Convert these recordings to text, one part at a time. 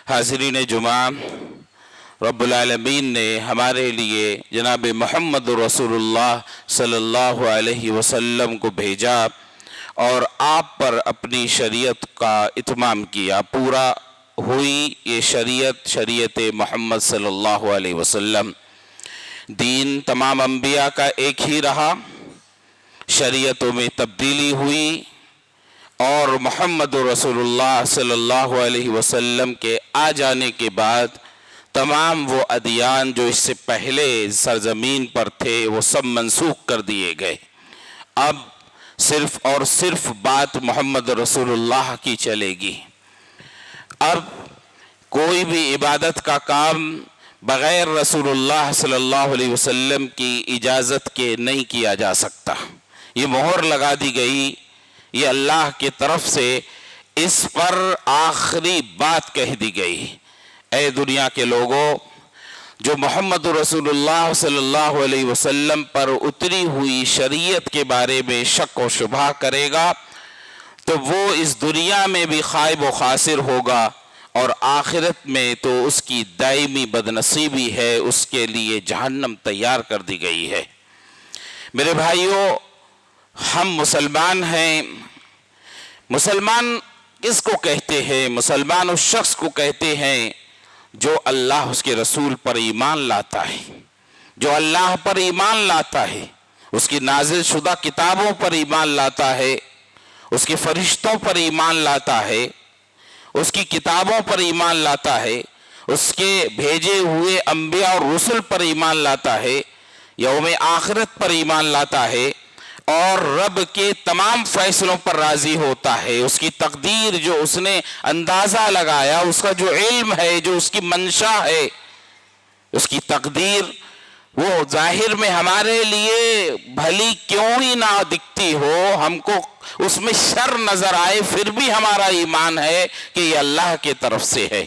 حاضرین جمعہ، رب العالمین نے ہمارے لیے جناب محمد رسول اللہ صلی اللہ علیہ وسلم کو بھیجا اور آپ پر اپنی شریعت کا اتمام کیا۔ پورا ہوئی یہ شریعت محمد صلی اللہ علیہ وسلم۔ دین تمام انبیاء کا ایک ہی رہا، شریعتوں میں تبدیلی ہوئی اور محمد رسول اللہ صلی اللہ علیہ وسلم کے آ جانے کے بعد تمام وہ ادیان جو اس سے پہلے سرزمین پر تھے وہ سب منسوخ کر دیے گئے۔ اب صرف اور صرف بات محمد رسول اللہ کی چلے گی۔ اب کوئی بھی عبادت کا کام بغیر رسول اللہ صلی اللہ علیہ وسلم کی اجازت کے نہیں کیا جا سکتا۔ یہ مہر لگا دی گئی، یہ اللہ کی طرف سے اس پر آخری بات کہہ دی گئی۔ اے دنیا کے لوگوں، جو محمد رسول اللہ صلی اللہ علیہ وسلم پر اتری ہوئی شریعت کے بارے میں شک و شبہ کرے گا تو وہ اس دنیا میں بھی خائب و خاسر ہوگا، اور آخرت میں تو اس کی دائمی بدنصیبی ہے، اس کے لیے جہنم تیار کر دی گئی ہے۔ میرے بھائیوں، ہم مسلمان ہیں۔ مسلمان کس کو کہتے ہیں؟ مسلمان اس شخص کو کہتے ہیں جو اللہ اس کے رسول پر ایمان لاتا ہے، جو اللہ پر ایمان لاتا ہے، اس کی نازل شدہ کتابوں پر ایمان لاتا ہے، اس کے فرشتوں پر ایمان لاتا ہے، اس کی کتابوں پر ایمان لاتا ہے، اس کے بھیجے ہوئے انبیاء اور رسل پر ایمان لاتا ہے، یوم آخرت پر ایمان لاتا ہے، اور رب کے تمام فیصلوں پر راضی ہوتا ہے۔ اس کی تقدیر جو اس نے اندازہ لگایا، اس کا جو علم ہے، جو اس کی منشا ہے، اس کی تقدیر وہ ظاہر میں ہمارے لیے بھلی کیوں ہی نہ دکھتی ہو، ہم کو اس میں شر نظر آئے، پھر بھی ہمارا ایمان ہے کہ یہ اللہ کی طرف سے ہے۔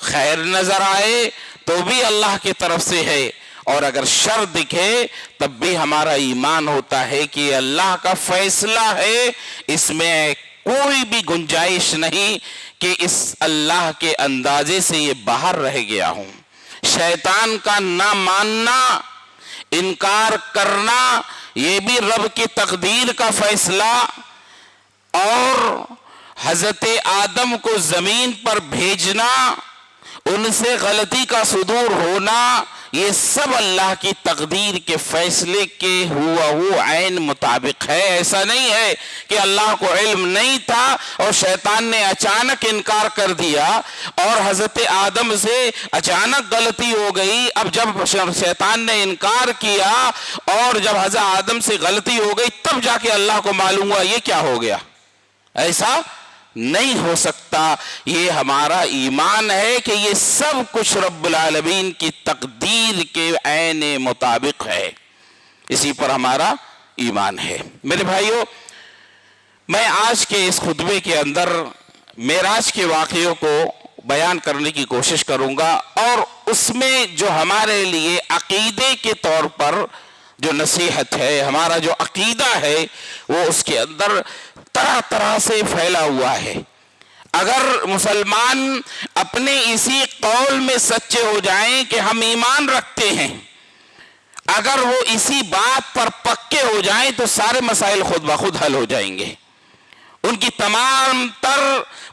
خیر نظر آئے تو بھی اللہ کی طرف سے ہے، اور اگر شر دکھے تب بھی ہمارا ایمان ہوتا ہے کہ یہ اللہ کا فیصلہ ہے، اس میں کوئی بھی گنجائش نہیں کہ اس اللہ کے اندازے سے یہ باہر رہ گیا ہوں۔ شیطان کا نہ ماننا، انکار کرنا، یہ بھی رب کی تقدیر کا فیصلہ، اور حضرت آدم کو زمین پر بھیجنا، ان سے غلطی کا صدور ہونا، یہ سب اللہ کی تقدیر کے فیصلے کے ہوا عین مطابق ہے۔ ایسا نہیں ہے کہ اللہ کو علم نہیں تھا اور شیطان نے اچانک انکار کر دیا اور حضرت آدم سے اچانک غلطی ہو گئی۔ اب جب شیطان نے انکار کیا اور جب حضرت آدم سے غلطی ہو گئی تب جا کے اللہ کو معلوم ہوا یہ کیا ہو گیا۔ ایسا نہیں ہو سکتا۔ یہ ہمارا ایمان ہے کہ یہ سب کچھ رب العالمین کی تقدیر کے عین مطابق ہے، اسی پر ہمارا ایمان ہے۔ میرے بھائیوں، میں آج کے اس خطبے کے اندر معراج کے واقعوں کو بیان کرنے کی کوشش کروں گا، اور اس میں جو ہمارے لیے عقیدے کے طور پر جو نصیحت ہے، ہمارا جو عقیدہ ہے، وہ اس کے اندر طرح طرح سے پھیلا ہوا ہے۔ اگر مسلمان اپنے اسی قول میں سچے ہو جائیں کہ ہم ایمان رکھتے ہیں، اگر وہ اسی بات پر پکے ہو جائیں تو سارے مسائل خود بخود حل ہو جائیں گے۔ ان کی تمام تر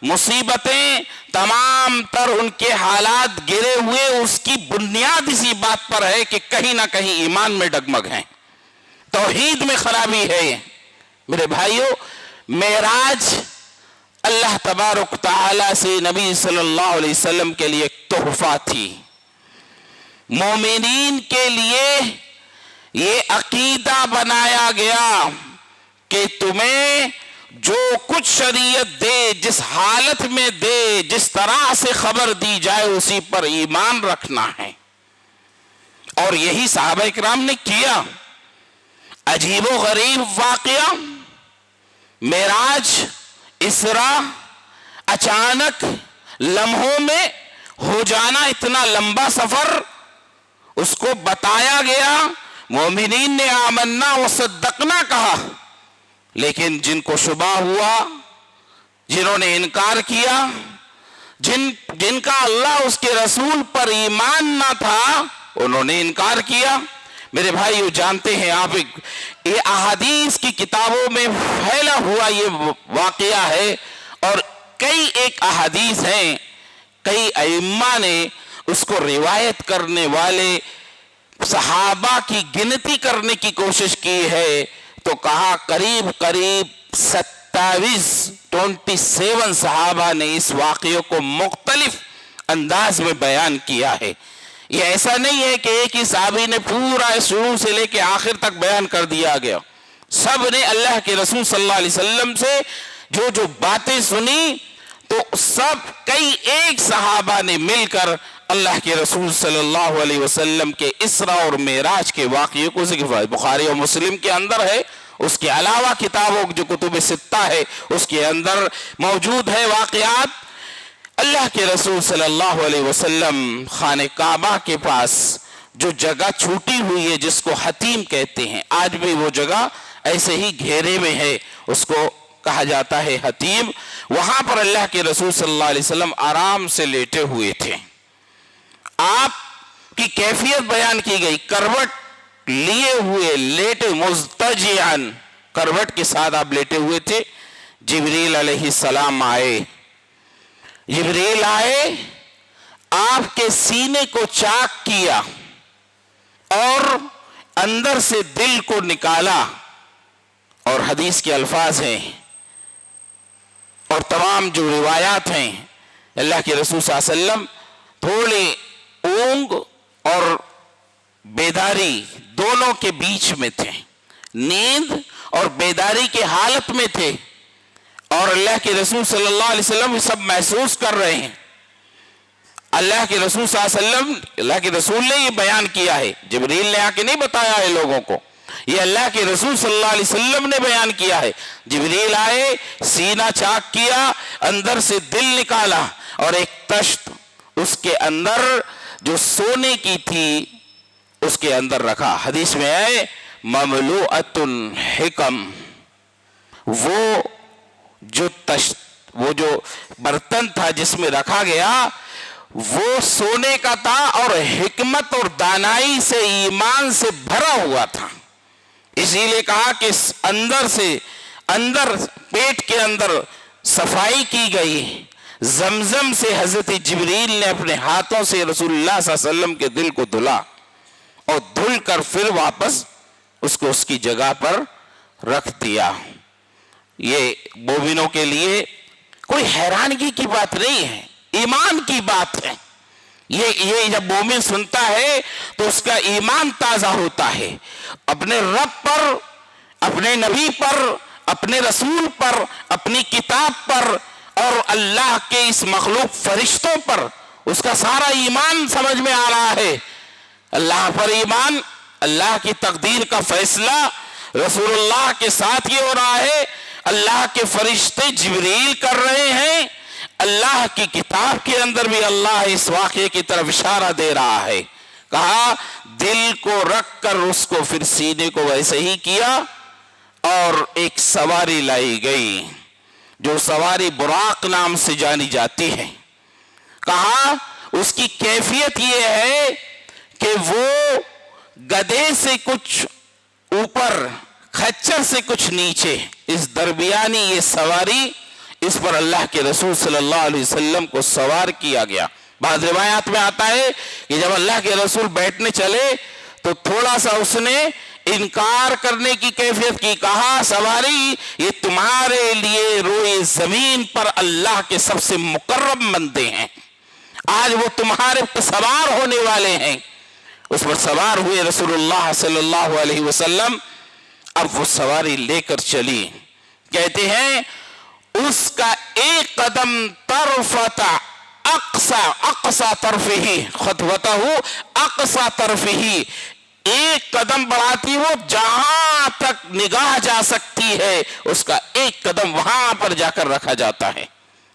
مصیبتیں، تمام تر ان کے حالات گرے ہوئے اس کی بنیاد اسی بات پر ہے کہ کہیں نہ کہیں ایمان میں ڈگمگ ہیں، توحید میں خرابی ہے۔ میرے بھائیوں، معراج اللہ تبارک تعالیٰ سے نبی صلی اللہ علیہ وسلم کے لیے ایک تحفہ تھی۔ مومنین کے لیے یہ عقیدہ بنایا گیا کہ تمہیں جو کچھ شریعت دے، جس حالت میں دے، جس طرح سے خبر دی جائے اسی پر ایمان رکھنا ہے، اور یہی صحابہ کرام نے کیا۔ عجیب و غریب واقعہ، معراج، اسراء، اچانک لمحوں میں ہو جانا، اتنا لمبا سفر اس کو بتایا گیا۔ مومنین نے آمنا و صدقنا کہا، لیکن جن کو شبہ ہوا، جنہوں نے انکار کیا، جن کا اللہ اس کے رسول پر ایمان نہ تھا انہوں نے انکار کیا۔ میرے بھائیو جانتے ہیں آپ، یہ احادیث کی کتابوں میں پھیلا ہوا یہ واقعہ ہے، اور کئی ایک احادیث ہیں، کئی ائمہ نے اس کو روایت کرنے والے صحابہ کی گنتی کرنے کی کوشش کی ہے تو کہا قریب 27 صحابہ نے اس واقعے کو مختلف انداز میں بیان کیا ہے۔ یہ ایسا نہیں ہے کہ ایک ہی صحابی نے پورا شروع سے لے کے آخر تک بیان کر دیا گیا، سب نے اللہ کے رسول صلی اللہ علیہ وسلم سے جو باتیں سنی تو سب کئی ایک صحابہ نے مل کر اللہ کے رسول صلی اللہ علیہ وسلم کے اسراء اور معراج کے واقعے کو ذکر فرمایا۔ بخاری اور مسلم کے اندر ہے، اس کے علاوہ کتابوں جو کتب ستہ ہے اس کے اندر موجود ہے واقعات۔ اللہ کے رسول صلی اللہ علیہ وسلم خانہ کعبہ کے پاس جو جگہ چھوٹی ہوئی ہے جس کو حتیم کہتے ہیں، آج بھی وہ جگہ ایسے ہی گھیرے میں ہے، اس کو کہا جاتا ہے حتیم، وہاں پر اللہ کے رسول صلی اللہ علیہ وسلم آرام سے لیٹے ہوئے تھے۔ آپ کی کیفیت بیان کی گئی، کروٹ لیے ہوئے لیٹے، مضطجعاً، کروٹ کے ساتھ آپ لیٹے ہوئے تھے۔ جبریل علیہ السلام آئے، جبریل آئے، آپ کے سینے کو چاک کیا اور اندر سے دل کو نکالا، اور حدیث کے الفاظ ہیں اور تمام جو روایات ہیں، اللہ کے رسول صلی اللہ علیہ وسلم تھوڑے اونگ اور بیداری دونوں کے بیچ میں تھے، نیند اور بیداری کے حالت میں تھے، اور اللہ کے رسول صلی اللہ علیہ وسلم یہ سب محسوس کر رہے ہیں۔ اللہ کے رسول صلی اللہ علیہ وسلم، اللہ کے رسول نے یہ بیان کیا ہے، جبریل نے آ کے نہیں بتایا ہے لوگوں کو، یہ اللہ کے رسول صلی اللہ علیہ وسلم نے بیان کیا ہے۔ جبریل آئے، سینہ چاک کیا، اندر سے دل نکالا، اور ایک تشت اس کے اندر جو سونے کی تھی اس کے اندر رکھا۔ حدیث میں ہے مملوءۃ الحکم، وہ جو برتن تھا جس میں رکھا گیا وہ سونے کا تھا، اور حکمت اور دانائی سے، ایمان سے بھرا ہوا تھا۔ اسی لیے کہا کہ اندر پیٹ کے اندر صفائی کی گئی، زمزم سے حضرت جبریل نے اپنے ہاتھوں سے رسول اللہ صلی اللہ علیہ وسلم کے دل کو دھلا، اور دھل کر پھر واپس اس کو اس کی جگہ پر رکھ دیا۔ یہ مومنوں کے لیے کوئی حیرانگی کی بات نہیں ہے، ایمان کی بات ہے۔ یہ جب مومن سنتا ہے تو اس کا ایمان تازہ ہوتا ہے، اپنے رب پر، اپنے نبی پر، اپنے رسول پر، اپنی کتاب پر، اور اللہ کے اس مخلوق فرشتوں پر اس کا سارا ایمان سمجھ میں آ رہا ہے۔ اللہ پر ایمان، اللہ کی تقدیر کا فیصلہ رسول اللہ کے ساتھ یہ ہو رہا ہے، اللہ کے فرشتے جبریل کر رہے ہیں، اللہ کی کتاب کے اندر بھی اللہ اس واقعے کی طرف اشارہ دے رہا ہے۔ کہا دل کو رکھ کر اس کو پھر سینے کو ویسے ہی کیا، اور ایک سواری لائی گئی جو سواری براق نام سے جانی جاتی ہے۔ کہا اس کی کیفیت یہ ہے کہ وہ گدھے سے کچھ اوپر، خچر سے کچھ نیچے، اس درمیانی یہ سواری، اس پر اللہ کے رسول صلی اللہ علیہ وسلم کو سوار کیا گیا۔ بعض روایات میں آتا ہے کہ جب اللہ کے رسول بیٹھنے چلے تو تھوڑا سا اس نے انکار کرنے کی کیفیت کی، کہا سواری یہ تمہارے لیے روئے زمین پر اللہ کے سب سے مقرب بندے ہیں، آج وہ تمہارے پر سوار ہونے والے ہیں۔ اس پر سوار ہوئے رسول اللہ صلی اللہ علیہ وسلم، اب وہ سواری لے کر چلی، کہتے ہیں اس کا ایک قدم طرفت اقصى طرفه خطوته اقصى طرفه، ایک قدم بڑھاتی وہ جہاں تک نگاہ جا سکتی ہے اس کا ایک قدم وہاں پر جا کر رکھا جاتا ہے۔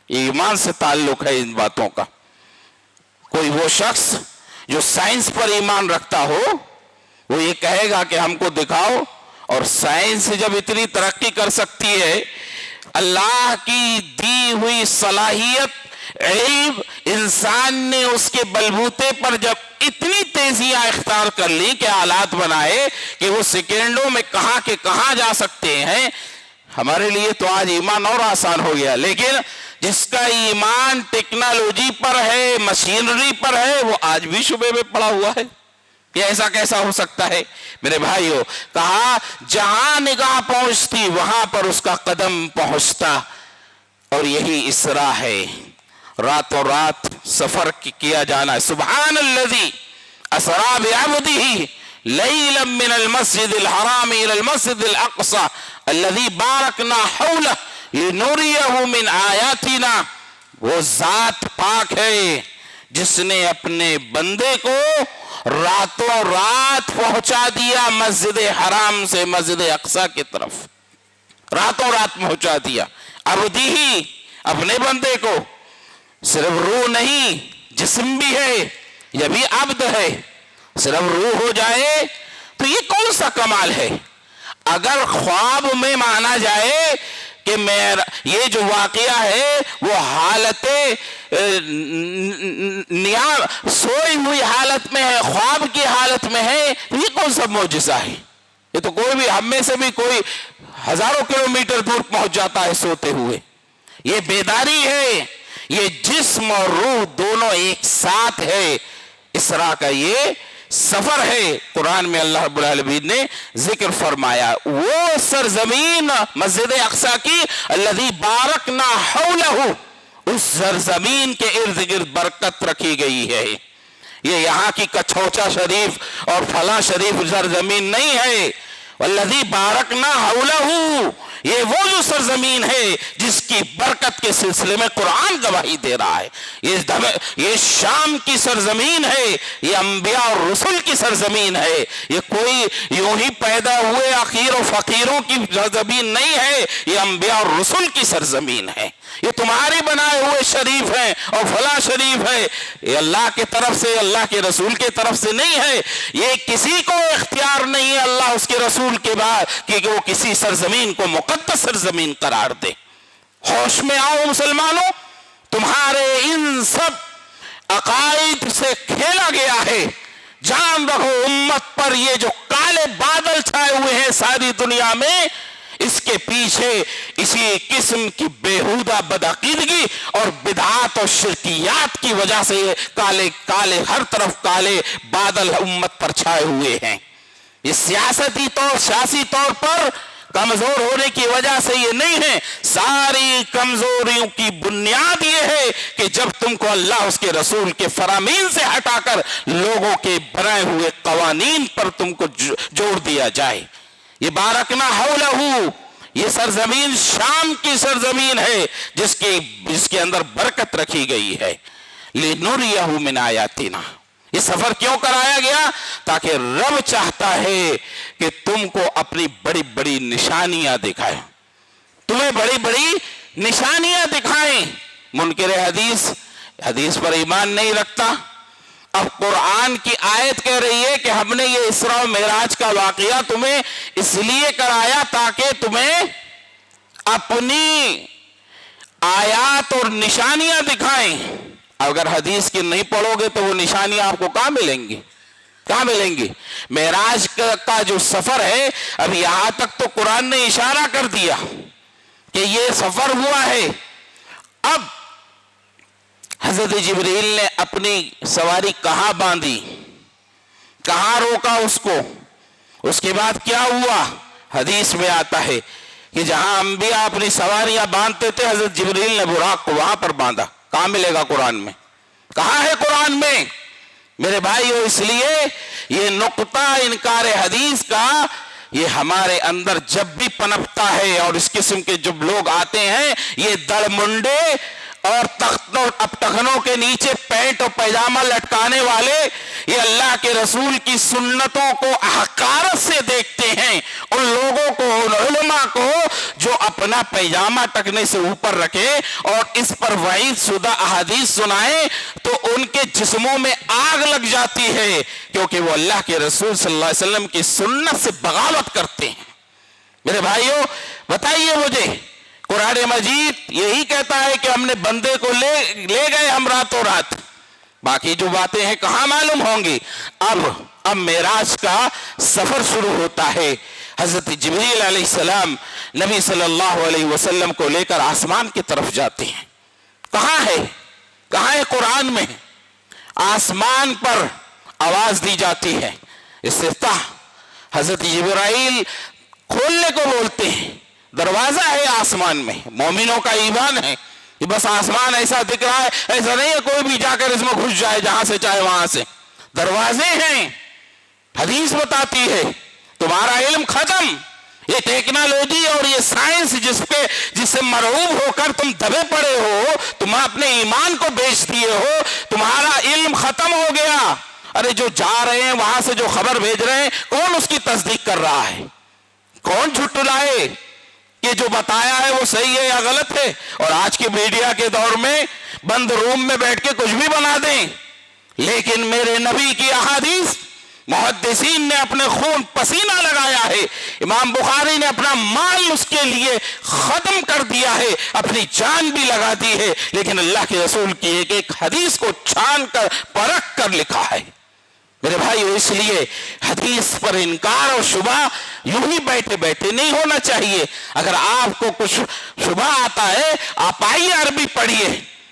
ایمان سے تعلق ہے ان باتوں کا۔ کوئی وہ شخص جو سائنس پر ایمان رکھتا ہو وہ یہ کہے گا کہ ہم کو دکھاؤ، اور سائنس جب اتنی ترقی کر سکتی ہے، اللہ کی دی ہوئی صلاحیت علم انسان نے اس کے بلبوتے پر جب اتنی تیزیاں اختیار کر لی کہ آلات بنائے کہ وہ سیکنڈوں میں کہاں کے کہاں جا سکتے ہیں، ہمارے لیے تو آج ایمان اور آسان ہو گیا، لیکن جس کا ایمان ٹیکنالوجی پر ہے، مشینری پر ہے، وہ آج بھی شبے میں پڑا ہوا ہے کہ ایسا کیسا ہو سکتا ہے۔ میرے بھائیو، کہا جہاں نگاہ پہنچتی وہاں پر اس کا قدم پہنچتا، اور یہی اسراء ہے، راتوں رات سفر کیا جانا۔ سبحان الذی اسریٰ بعبدہ لیلا من المسجد الحرام الى المسجد الاقصى الذی بارکنا حولہ لنریہ من آیاتنا۔ وہ ذات پاک ہے جس نے اپنے بندے کو راتوں رات پہنچا دیا مسجد حرام سے مسجد اقصی کی طرف، راتوں رات پہنچا دیا۔ عبدہ، اپنے بندے کو، صرف روح نہیں جسم بھی ہے، یہ بھی عبد ہے۔ صرف روح ہو جائے تو یہ کون سا کمال ہے؟ اگر خواب میں مانا جائے کہ یہ جو واقعہ ہے وہ حالت نیام، سوئی ہوئی حالت میں ہے، خواب کی حالت میں ہے، یہ کون سا معجزہ ہے؟ یہ تو کوئی بھی ہم میں سے بھی کوئی ہزاروں کلومیٹر دور پہنچ جاتا ہے سوتے ہوئے۔ یہ بیداری ہے، یہ جسم اور روح دونوں ایک ساتھ ہے۔ اسراء کا یہ سفر ہے۔ قرآن میں اللہ رب العالمین نے ذکر فرمایا وہ سرزمین مسجد اقصی کی الذی بارکنا حولہ، اس سرزمین کے ارد گرد برکت رکھی گئی ہے۔ یہ یہاں کی کچھوچا شریف اور فلاں شریف سرزمین نہیں ہے۔ والذی بارکنا حولہ، یہ وہ جو سرزمین ہے جس کی برکت کے سلسلے میں قرآن گواہی دے رہا ہے۔ یہ شام کی سرزمین ہے، یہ انبیاء اور رسول کی سرزمین ہے، یہ کوئی یوں ہی پیدا ہوئے اخیر و فقیروں کی سرزمین نہیں ہے، یہ انبیاء اور رسول کی سرزمین ہے۔ یہ تمہارے بنائے ہوئے شریف ہیں اور فلاں شریف ہے، یہ اللہ کی طرف سے، اللہ کے رسول کی طرف سے نہیں ہے۔ یہ کسی کو اختیار نہیں ہے اللہ اس کے رسول کے بعد کہ وہ کسی سرزمین کو مقدس سرزمین قرار دے۔ ہوش میں آؤ مسلمانوں، تمہارے ان سب عقائد سے کھیلا گیا ہے۔ جان رکھو امت پر یہ جو کالے بادل چھائے ہوئے ہیں ساری دنیا میں، اس کے پیچھے اسی قسم کی بیہودہ بدعقیدگی اور بدعات اور شرکیات کی وجہ سے یہ کالے کالے ہر طرف کالے بادل امت پر چھائے ہوئے ہیں۔ یہ سیاسی طور پر کمزور ہونے کی وجہ سے یہ نہیں ہے، ساری کمزوریوں کی بنیاد یہ ہے کہ جب تم کو اللہ اس کے رسول کے فرامین سے ہٹا کر لوگوں کے بنائے ہوئے قوانین پر تم کو جوڑ دیا جائے۔ یہ بارکنا حولہ، یہ سرزمین شام کی سرزمین ہے جس کے اندر برکت رکھی گئی ہے۔ لنریہ من آیاتنا، یہ سفر کیوں کرایا گیا؟ تاکہ رب چاہتا ہے کہ تم کو اپنی بڑی بڑی نشانیاں دکھائیں، تمہیں بڑی بڑی نشانیاں دکھائیں۔ منکر حدیث پر ایمان نہیں رکھتا، اب قرآن کی آیت کہہ رہی ہے کہ ہم نے یہ اسراء و معراج کا واقعہ تمہیں اس لیے کرایا تاکہ تمہیں اپنی آیات اور نشانیاں دکھائیں۔ اگر حدیث کی نہیں پڑھو گے تو وہ نشانیاں آپ کو کہاں ملیں گی؟ کہاں ملیں گی؟ معراج کا جو سفر ہے اب یہاں تک تو قرآن نے اشارہ کر دیا کہ یہ سفر ہوا ہے۔ اب حضرت جبریل نے اپنی سواری کہاں باندھی، کہاں روکا اس کو، اس کے بعد کیا ہوا؟ حدیث میں آتا ہے کہ جہاں انبیاء اپنی سواریاں باندھتے تھے حضرت جبریل نے براق کو وہاں پر باندھا۔ کہاں ملے گا قرآن میں؟ کہاں ہے قرآن میں؟ میرے بھائیو، اس لیے یہ نقطہ انکار حدیث کا یہ ہمارے اندر جب بھی پنپتا ہے اور اس قسم کے جب لوگ آتے ہیں یہ دڑ منڈے اور ٹخنوں کے نیچے پینٹ اور پیجامہ لٹکانے والے، یہ اللہ کے رسول کی سنتوں کو حقارت سے دیکھتے ہیں۔ ان لوگوں کو، ان علماء کو جو اپنا پیجامہ ٹکنے سے اوپر رکھے اور اس پر وعید شدہ احادیث سنائیں تو ان کے جسموں میں آگ لگ جاتی ہے، کیونکہ وہ اللہ کے رسول صلی اللہ علیہ وسلم کی سنت سے بغاوت کرتے ہیں۔ میرے بھائیوں بتائیے مجھے قرآن مجید یہی کہتا ہے کہ ہم نے بندے کو لے گئے ہم راتوں رات، باقی جو باتیں ہیں کہاں معلوم ہوں گی۔ اب معراج کا سفر شروع ہوتا ہے، حضرت جبریل علیہ السلام نبی صلی اللہ علیہ وسلم کو لے کر آسمان کی طرف جاتے ہیں۔ کہاں ہے قرآن میں؟ آسمان پر آواز دی جاتی ہے، استفتاح، حضرت جبرائیل کھولنے کو بولتے ہیں، دروازہ ہے آسمان میں۔ مومنوں کا ایمان ہے کہ بس آسمان ایسا دکھ رہا ہے، ایسا نہیں ہے کوئی بھی جا کر اس میں گھس جائے جہاں سے چاہے وہاں سے، دروازے ہیں۔ حدیث بتاتی ہے تمہارا علم ختم، یہ ٹیکنالوجی اور یہ سائنس جس سے مرعوب ہو کر تم دبے پڑے ہو، تم اپنے ایمان کو بیچ دیے ہو، تمہارا علم ختم ہو گیا۔ ارے جو جا رہے ہیں وہاں سے جو خبر بھیج رہے ہیں، کون اس کی تصدیق کر رہا ہے؟ کون جھٹلائے کہ جو بتایا ہے وہ صحیح ہے یا غلط ہے؟ اور آج کے میڈیا کے دور میں بند روم میں بیٹھ کے کچھ بھی بنا دیں، لیکن میرے نبی کی احادیث محدثین نے اپنے خون پسینہ لگایا ہے، امام بخاری نے اپنا مال اس کے لیے ختم کر دیا ہے، اپنی جان بھی لگا دی ہے، لیکن اللہ کے رسول کی ایک ایک حدیث کو چھان کر پرکھ کر لکھا ہے۔ میرے بھائیو، اس لیے حدیث پر انکار اور شبہ یوں ہی بیٹھے بیٹھے نہیں ہونا چاہیے۔ اگر آپ کو کچھ شبہ آتا ہے، آپ آئیے عربی پڑھیے،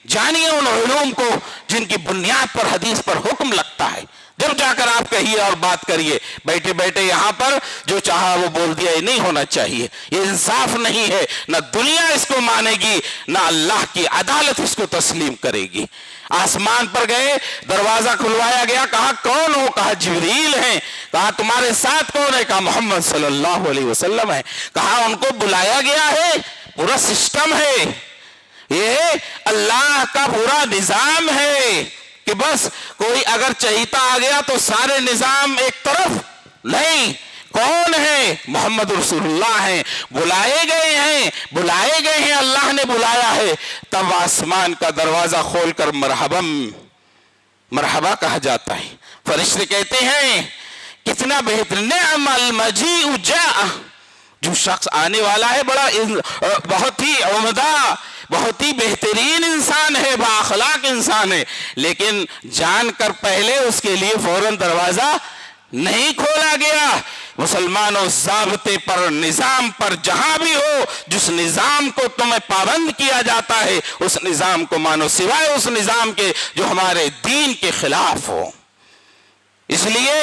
جانیے ان علوم کو جن کی بنیاد پر حدیث پر حکم لگتا ہے، جب جا کر آپ کہیے اور بات کریے۔ بیٹھے بیٹھے یہاں پر جو چاہا وہ بول دیا، یہ نہیں ہونا چاہیے، یہ انصاف نہیں ہے۔ نہ دنیا اس کو مانے گی، نہ اللہ کی عدالت اس کو تسلیم کرے گی۔ آسمان پر گئے، دروازہ کھلوایا گیا، کہا کون ہو؟ کہا جبریل ہیں۔ کہا تمہارے ساتھ کون ہے؟ کہا محمد صلی اللہ علیہ وسلم ہے۔ کہا ان کو بلایا گیا ہے، پورا سسٹم ہے، یہ اللہ کا پورا نظام ہے کہ بس کوئی اگر چہیتا آ گیا تو سارے نظام ایک طرف نہیں۔ کون ہے؟ محمد رسول اللہ ہیں، بلائے گئے ہیں، اللہ نے بلایا ہے۔ تب آسمان کا دروازہ کھول کر مرحبا کہا جاتا ہے۔ فرشتے کہتے ہیں کتنا بہتر، نعم المجیء جاء، جو شخص آنے والا ہے بہت ہی عمدہ، بہت ہی بہترین انسان ہے، با اخلاق انسان ہے، لیکن جان کر پہلے اس کے لیے فوراً دروازہ نہیں کھولا گیا۔ مسلمانوں، ضابطے پر، نظام پر جہاں بھی ہو، جس نظام کو تمہیں پابند کیا جاتا ہے اس نظام کو مانو، سوائے اس نظام کے جو ہمارے دین کے خلاف ہو۔ اس لیے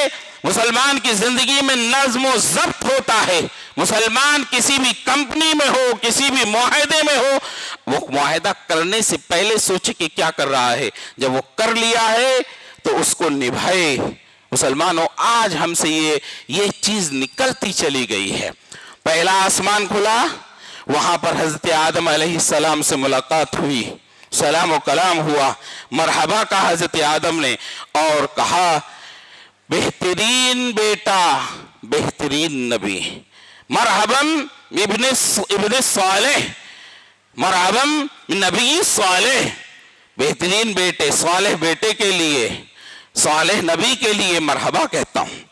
مسلمان کی زندگی میں نظم و ضبط ہوتا ہے۔ مسلمان کسی بھی کمپنی میں ہو، کسی بھی معاہدے میں ہو، وہ معاہدہ کرنے سے پہلے سوچے کہ کیا کر رہا ہے، جب وہ کر لیا ہے تو اس کو نبھائے۔ مسلمانوں، آج ہم سے یہ چیز نکلتی چلی گئی ہے۔ پہلا آسمان کھلا، وہاں پر حضرت آدم علیہ السلام سے ملاقات ہوئی، سلام و کلام ہوا، مرحبا کہا حضرت آدم نے، اور کہا بہترین بیٹا، بہترین نبی، مرحباً ابن صالح، مرحباً نبی صالح، بہترین بیٹے، صالح بیٹے کے لیے، صالح نبی کے لیے مرحبا کہتا ہوں۔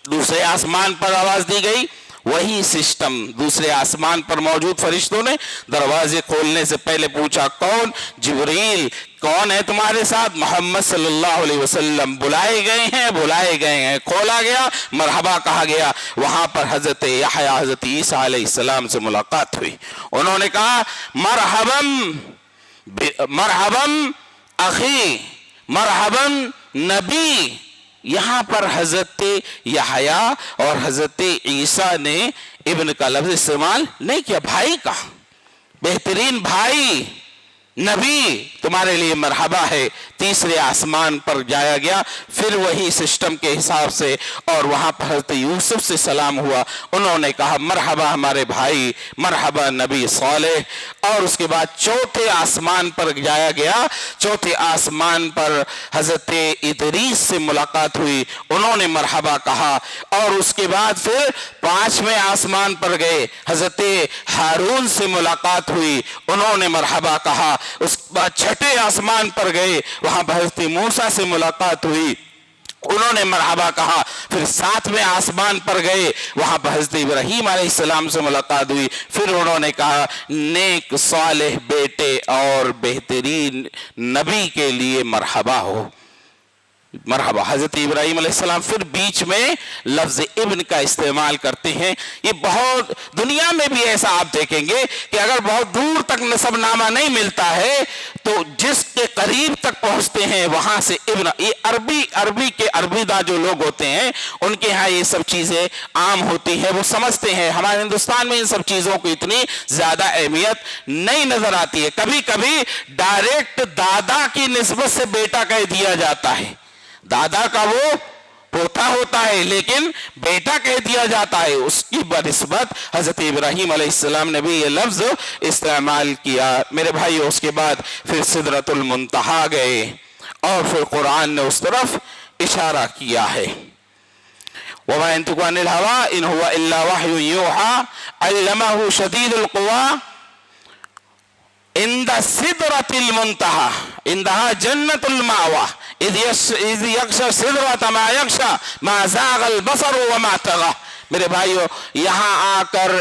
دوسرے آسمان پر آواز دی گئی، وہی سسٹم دوسرے آسمان پر موجود فرشتوں نے دروازے کھولنے سے پہلے پوچھا کون؟ جبریل۔ کون ہے تمہارے ساتھ؟ محمد صلی اللہ علیہ وسلم۔ بلائے گئے ہیں، کھولا گیا، مرحبا کہا گیا۔ وہاں پر حضرت یحییٰ، حضرت عیسیٰ علیہ السلام سے ملاقات ہوئی، انہوں نے کہا مرحباً اخی، مرحباً نبی۔ یہاں پر حضرت یحییٰ اور حضرت عیسیٰ نے ابن کا لفظ استعمال نہیں کیا، بھائی کا، بہترین بھائی، نبی تمہارے لیے مرحبا ہے۔ تیسرے آسمان پر جایا گیا، پھر وہی سسٹم کے حساب سے، اور وہاں پر حضرت یوسف سے سلام ہوا، انہوں نے کہا مرحبا ہمارے بھائی، مرحبا نبی صالح۔ اور اس کے بعد چوتھے آسمان پر جایا گیا، چوتھے آسمان پر حضرت ادریس سے ملاقات ہوئی، انہوں نے مرحبا کہا۔ اور اس کے بعد پھر پانچویں آسمان پر گئے، حضرت ہارون سے ملاقات ہوئی، انہوں نے مرحبا کہا۔ اس کے بعد چھٹے آسمان پر گئے، وہاں پر حضرت موسیٰ سے ملاقات ہوئی، انہوں نے مرحبا کہا، پھر ساتھ میں آسمان پر گئے، وہاں پر حضرت ابراہیم علیہ السلام سے ملاقات ہوئی، پھر انہوں نے کہا نیک صالح بیٹے اور بہترین نبی کے لیے مرحبا ہو، مرحبا۔ حضرت ابراہیم علیہ السلام پھر بیچ میں لفظ ابن کا استعمال کرتے ہیں۔ یہ بہت دنیا میں بھی ایسا آپ دیکھیں گے کہ اگر بہت دور تک نسب نامہ نہیں ملتا ہے تو جس کے قریب تک پہنچتے ہیں وہاں سے ابن، یہ عربی کے عربی داں جو لوگ ہوتے ہیں ان کے ہاں یہ سب چیزیں عام ہوتی ہیں، وہ سمجھتے ہیں۔ ہمارے ہندوستان میں ان سب چیزوں کو اتنی زیادہ اہمیت نہیں نظر آتی ہے۔ کبھی کبھی ڈائریکٹ دادا کی نسبت سے بیٹا کہہ دیا جاتا ہے، دادا کا وہ پوتا ہوتا ہے لیکن بیٹا کہہ دیا جاتا ہے، اس کی بنسبت حضرت ابراہیم علیہ السلام نے بھی یہ لفظ استعمال کیا۔ میرے بھائیو، اس کے بعد پھر سدرۃ المنتہا گئے اور پھر قرآن نے اس طرف اشارہ کیا ہے۔ وَمَا يَنطِقُ عَنِ الْهَوَىٰ إِنْ هُوَ إِلَّا وَحْيٌ يُوحَىٰ عَلَّمَهُ شَدِيدُ الْقُوَىٰ عند سدرۃ المنتہا عندہا جنت المأویٰ اذ یغشی السدرۃ ما یغشی ما زاغ البصر وما طغیٰ۔ میرے بھائیو، یہاں آ کر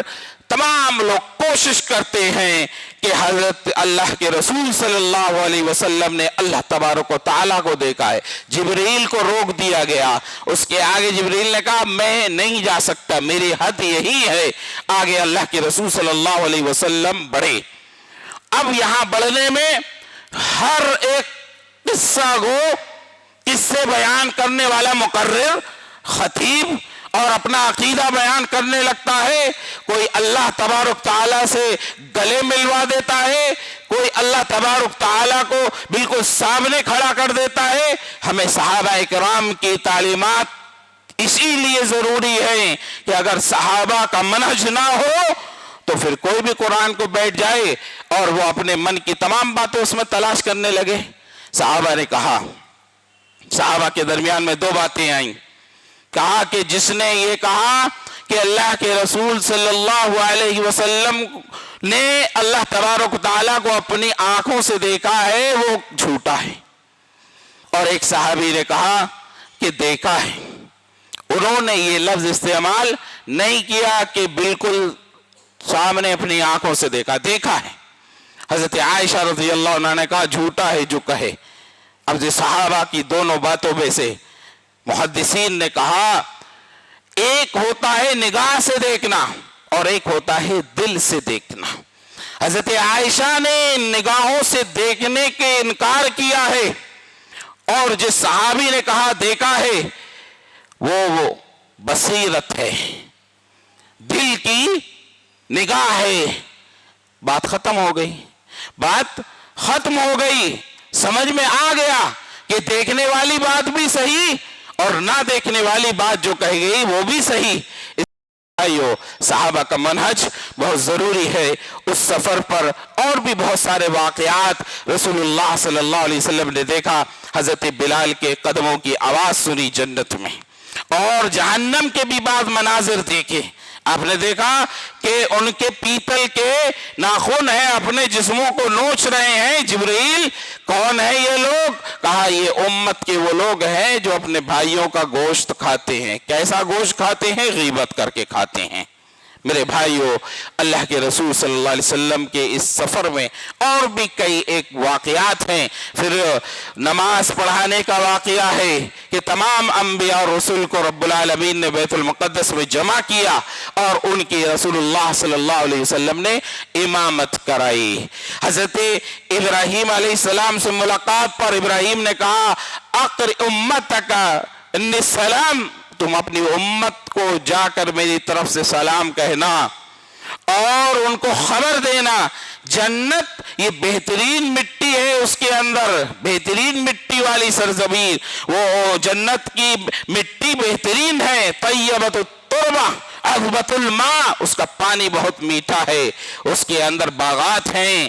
تمام لوگ کوشش کرتے ہیں کہ حضرت اللہ کے رسول صلی اللہ علیہ وسلم نے اللہ تبارک و تعالیٰ کو دیکھا ہے۔ جبریل کو روک دیا گیا، اس کے آگے جبریل نے کہا میں نہیں جا سکتا، میری حد یہی ہے۔ آگے اللہ کے رسول صلی اللہ علیہ وسلم بڑھے۔ اب یہاں بڑھنے میں ہر ایک قصہ کو قصے بیان کرنے والا مقرر، خطیب اور اپنا عقیدہ بیان کرنے لگتا ہے۔ کوئی اللہ تبارک تعالیٰ سے گلے ملوا دیتا ہے، کوئی اللہ تبارک تعالیٰ کو بالکل سامنے کھڑا کر دیتا ہے۔ ہمیں صحابہ کرام کی تعلیمات اسی لیے ضروری ہے کہ اگر صحابہ کا منہج نہ ہو تو پھر کوئی بھی قرآن کو بیٹھ جائے اور وہ اپنے من کی تمام باتیں اس میں تلاش کرنے لگے۔ صحابہ نے کہا، صحابہ کے درمیان میں دو باتیں آئیں، کہا کہ جس نے یہ کہا کہ اللہ کے رسول صلی اللہ علیہ وسلم نے اللہ تبارک تعالیٰ کو اپنی آنکھوں سے دیکھا ہے وہ جھوٹا ہے، اور ایک صحابی نے کہا کہ دیکھا ہے۔ انہوں نے یہ لفظ استعمال نہیں کیا کہ بالکل سامنے اپنی آنکھوں سے دیکھا ہے۔ حضرت عائشہ رضی اللہ عنہ نے کہا جھوٹا ہے جو کہے۔ اب یہ صحابہ کی دونوں باتوں میں سے محدثین نے کہا ایک ہوتا ہے نگاہ سے دیکھنا اور ایک ہوتا ہے دل سے دیکھنا۔ حضرت عائشہ نے نگاہوں سے دیکھنے کے انکار کیا ہے، اور جس صحابی نے کہا دیکھا ہے وہ بصیرت ہے، دل کی نگاہ ہے۔ بات ختم ہو گئی، بات ختم ہو گئی، سمجھ میں آ گیا کہ دیکھنے والی بات بھی صحیح اور نہ دیکھنے والی بات جو کہی گئی وہ بھی صحیح۔ صحابہ کا منہج بہت ضروری ہے۔ اس سفر پر اور بھی بہت سارے واقعات رسول اللہ صلی اللہ علیہ وسلم نے دیکھا۔ حضرت بلال کے قدموں کی آواز سنی جنت میں، اور جہنم کے بھی بعض مناظر دیکھے۔ آپ نے دیکھا کہ ان کے پیتل کے ناخن ہیں، اپنے جسموں کو نوچ رہے ہیں۔ جبرائیل، کون ہے یہ لوگ؟ کہا یہ امت کے وہ لوگ ہیں جو اپنے بھائیوں کا گوشت کھاتے ہیں۔ کیسا گوشت کھاتے ہیں؟ غیبت کر کے کھاتے ہیں۔ میرے بھائیوں، اللہ کے رسول صلی اللہ علیہ وسلم کے اس سفر میں اور بھی کئی ایک واقعات ہیں۔ پھر نماز پڑھانے کا واقعہ ہے کہ تمام انبیاء اور رسول کو رب العالمین نے بیت المقدس میں جمع کیا اور ان کی رسول اللہ صلی اللہ علیہ وسلم نے امامت کرائی۔ حضرت ابراہیم علیہ السلام سے ملاقات پر ابراہیم نے کہا اقر امتک انی السلام، تم اپنی امت کو جا کر میری طرف سے سلام کہنا اور ان کو خبر دینا۔ جنت یہ بہترین مٹی ہے، اس کے اندر بہترین مٹی والی سرزمین، وہ جنت کی مٹی بہترین ہے۔ طیبۃ التربہ عذبۃ الماء، اس کا پانی بہت میٹھا ہے، اس کے اندر باغات ہیں،